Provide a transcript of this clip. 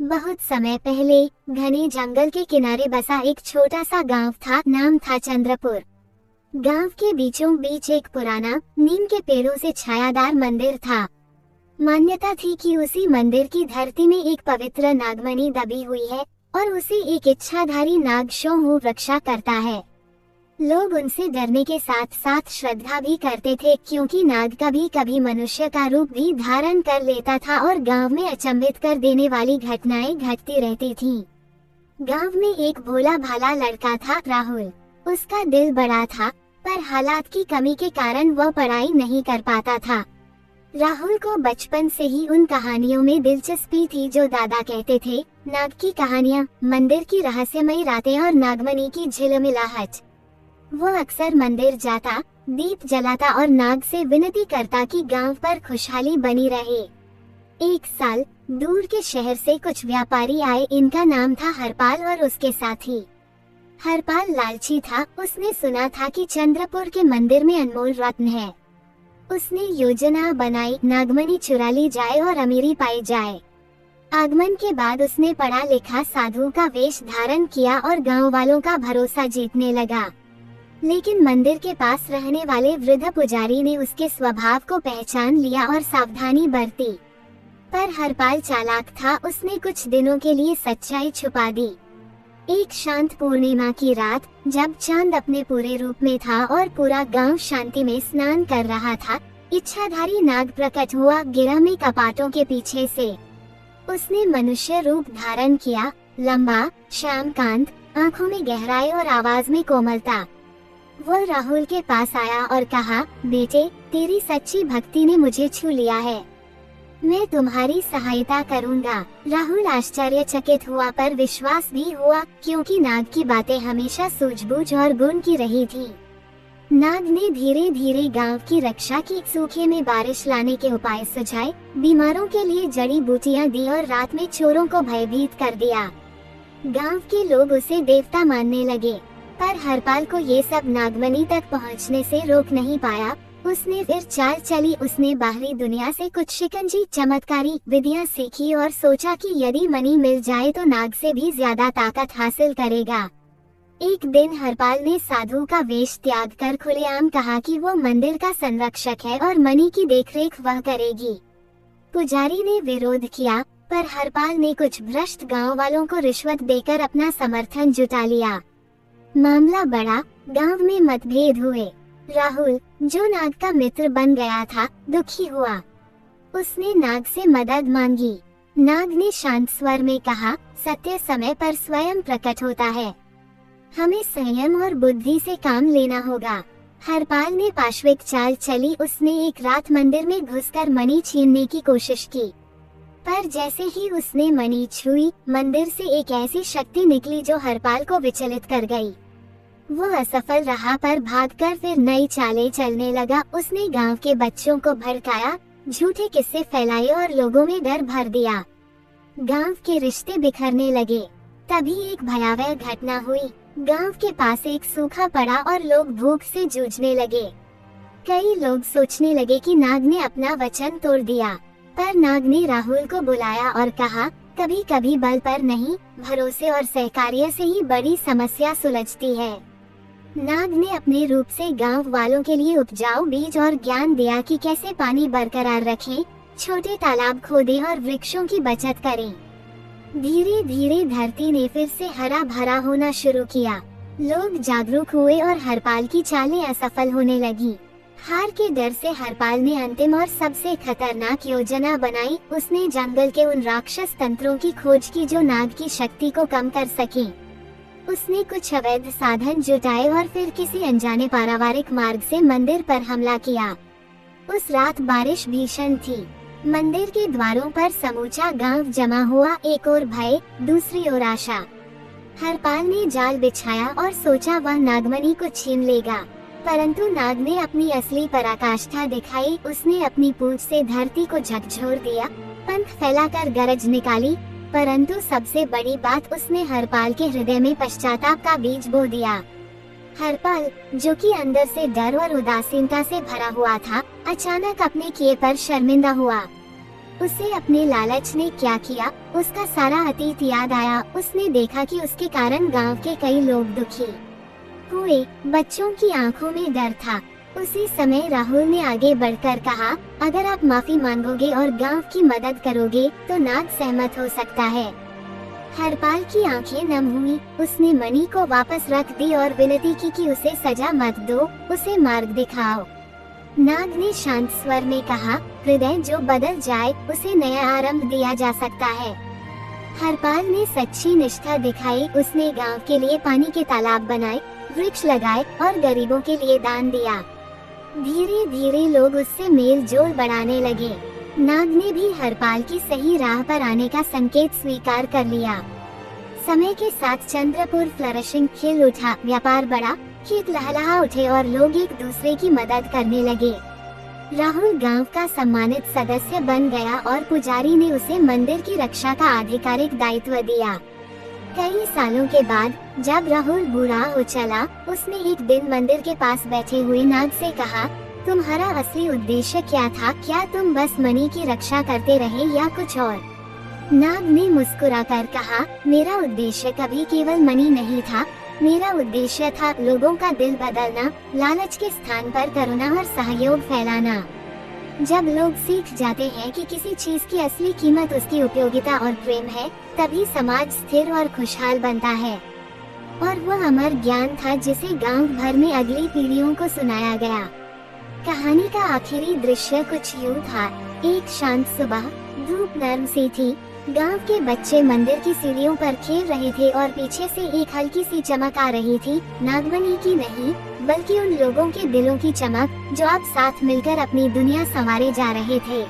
बहुत समय पहले घने जंगल के किनारे बसा एक छोटा सा गांव था। नाम था चंद्रपुर। गांव के बीचों बीच एक पुराना नीम के पेड़ों से छायादार मंदिर था। मान्यता थी कि उसी मंदिर की धरती में एक पवित्र नागमणि दबी हुई है और उसे एक इच्छाधारी नाग स्वयं रक्षा करता है। लोग उनसे डरने के साथ साथ श्रद्धा भी करते थे, क्योंकि नाग कभी कभी मनुष्य का रूप भी धारण कर लेता था और गांव में अचंभित कर देने वाली घटनाएं घटती रहती थीं। गांव में एक भोला भाला लड़का था, राहुल। उसका दिल बड़ा था, पर हालात की कमी के कारण वह पढ़ाई नहीं कर पाता था। राहुल को बचपन से ही उन कहानियों में दिलचस्पी थी जो दादा कहते थे। नाग की कहानियां, मंदिर की रहस्यमयी रातें और नागमणि की झिलमिलाहट। वो अक्सर मंदिर जाता, दीप जलाता और नाग से विनती करता कि गांव पर खुशहाली बनी रहे। एक साल दूर के शहर से कुछ व्यापारी आए। इनका नाम था हरपाल और उसके साथी। हरपाल लालची था। उसने सुना था कि चंद्रपुर के मंदिर में अनमोल रत्न है। उसने योजना बनाई, नागमणि चुरा ली जाए और अमीरी पाई जाए। आगमन के बाद उसने पढ़ा लिखा साधु का वेश धारण किया और गांव वालों का भरोसा जीतने लगा। लेकिन मंदिर के पास रहने वाले वृद्ध पुजारी ने उसके स्वभाव को पहचान लिया और सावधानी बरती। पर हरपाल चालाक था। उसने कुछ दिनों के लिए सच्चाई छुपा दी। एक शांत पूर्णिमा की रात, जब चांद अपने पूरे रूप में था और पूरा गांव शांति में स्नान कर रहा था, इच्छाधारी नाग प्रकट हुआ गिरा में कपाटों के पीछे से। उसने मनुष्य रूप धारण किया, लंबा, श्यामकांत, आंखों में गहराई और आवाज में कोमलता। वह राहुल के पास आया और कहा, बेटे, तेरी सच्ची भक्ति ने मुझे छू लिया है। मैं तुम्हारी सहायता करूंगा। राहुल आश्चर्यचकित हुआ, पर विश्वास भी हुआ, क्योंकि नाग की बातें हमेशा सूझबूझ और गुण की रही थी। नाग ने धीरे धीरे गांव की रक्षा की, सूखे में बारिश लाने के उपाय सुझाए, बीमारों के लिए जड़ी बूटियां दी और रात में चोरों को भयभीत कर दिया। गांव के लोग उसे देवता मानने लगे। पर हरपाल को ये सब नागमणि तक पहुंचने से रोक नहीं पाया। उसने फिर चाल चली। उसने बाहरी दुनिया से कुछ शिकंजी चमत्कारी विधियां सीखी और सोचा कि यदि मणि मिल जाए तो नाग से भी ज्यादा ताकत हासिल करेगा। एक दिन हरपाल ने साधु का वेश त्याग कर खुलेआम कहा कि वो मंदिर का संरक्षक है और मणि की देखरेख वह करेगी। पुजारी ने विरोध किया, पर हरपाल ने कुछ भ्रष्ट गांव वालों को रिश्वत देकर अपना समर्थन जुटा लिया। मामला बढ़ा, गांव में मतभेद हुए। राहुल, जो नाग का मित्र बन गया था, दुखी हुआ। उसने नाग से मदद मांगी। नाग ने शांत स्वर में कहा, सत्य समय पर स्वयं प्रकट होता है। हमें संयम और बुद्धि से काम लेना होगा। हरपाल ने पाशविक चाल चली। उसने एक रात मंदिर में घुसकर मणि छीनने की कोशिश की, पर जैसे ही उसने मणि छुई, मंदिर से एक ऐसी शक्ति निकली जो हरपाल को विचलित कर गई। वो असफल रहा, पर भागकर फिर नई चालें चलने लगा। उसने गांव के बच्चों को भड़काया, झूठे किस्से फैलाए और लोगों में डर भर दिया। गांव के रिश्ते बिखरने लगे। तभी एक भयावह घटना हुई। गांव के पास एक सूखा पड़ा और लोग भूख से जूझने लगे। कई लोग सोचने लगे कि नाग ने अपना वचन तोड़ दिया, पर नाग ने राहुल को बुलाया और कहा, कभी कभी बल पर नहीं, भरोसे और सहकार्य से ही बड़ी समस्या सुलझती है। नाग ने अपने रूप से गांव वालों के लिए उपजाऊ बीज और ज्ञान दिया कि कैसे पानी बरकरार रखें, छोटे तालाब खोदें और वृक्षों की बचत करें। धीरे धीरे धरती ने फिर से हरा भरा होना शुरू किया। लोग जागरूक हुए और हरपाल की चालें असफल होने लगी। हार के डर से हरपाल ने अंतिम और सबसे खतरनाक योजना बनाई। उसने जंगल के उन राक्षस तंत्रों की खोज की जो नाग की शक्ति को कम कर सकें। उसने कुछ अवैध साधन जुटाए और फिर किसी अनजाने पारिवारिक मार्ग से मंदिर पर हमला किया। उस रात बारिश भीषण थी। मंदिर के द्वारों पर समूचा गांव जमा हुआ, एक ओर भय, दूसरी ओर आशा। हरपाल ने जाल बिछाया और सोचा वह नागमणि को छीन लेगा, परंतु नाग ने अपनी असली पराकाष्ठा दिखाई। उसने अपनी पूंछ से धरती को झकझोर दिया, पंख फैलाकर गरज निकाली, परंतु सबसे बड़ी बात, उसने हरपाल के हृदय में पश्चाताप का बीज बो दिया। हरपाल, जो कि अंदर से डर और उदासीनता से भरा हुआ था, अचानक अपने किए पर शर्मिंदा हुआ। उसे अपने लालच ने क्या किया, उसका सारा अतीत याद आया। उसने देखा कि उसके कारण गांव के कई लोग दुखी हुए। बच्चों की आंखों में डर था। उसी समय राहुल ने आगे बढ़कर कहा, अगर आप माफी मांगोगे और गांव की मदद करोगे तो नाग सहमत हो सकता है। हरपाल की आंखें नम हुई। उसने मणि को वापस रख दी और विनती की कि उसे सजा मत दो, उसे मार्ग दिखाओ। नाग ने शांत स्वर में कहा, हृदय जो बदल जाए उसे नया आरंभ दिया जा सकता है। हरपाल ने सच्ची निष्ठा दिखाई। उसने गांव के लिए पानी के तालाब बनाए, वृक्ष लगाए और गरीबों के लिए दान दिया। धीरे धीरे लोग उससे मेल जोल बढ़ाने लगे। नाग ने भी हरपाल की सही राह पर आने का संकेत स्वीकार कर लिया। समय के साथ चंद्रपुर फ्लरिशिंग खिल उठा, व्यापार बढ़ा, खेत लहलहा उठे और लोग एक दूसरे की मदद करने लगे। राहुल गांव का सम्मानित सदस्य बन गया और पुजारी ने उसे मंदिर की रक्षा का आधिकारिक दायित्व दिया। कई सालों के बाद जब राहुल बूढ़ा हो चला, उसने एक दिन मंदिर के पास बैठे हुए नाग से कहा, तुम्हारा असली उद्देश्य क्या था? क्या तुम बस मणि की रक्षा करते रहे या कुछ और? नाग ने मुस्कुराकर कहा, मेरा उद्देश्य कभी केवल मणि नहीं था। मेरा उद्देश्य था लोगों का दिल बदलना, लालच के स्थान पर करुणा और सहयोग फैलाना। जब लोग सीख जाते हैं कि किसी चीज की असली कीमत उसकी उपयोगिता और प्रेम है, तभी समाज स्थिर और खुशहाल बनता है। और वह अमर ज्ञान था जिसे गांव भर में अगली पीढ़ियों को सुनाया गया। कहानी का आखिरी दृश्य कुछ यूं था। एक शांत सुबह, धूप नर्म सी थी। गांव के बच्चे मंदिर की सीढ़ियों पर खेल रहे थे और पीछे से एक हल्की सी चमक आ रही थी। नागमणि की नहीं, बल्कि उन लोगों के दिलों की चमक जो अब साथ मिलकर अपनी दुनिया संवारे जा रहे थे।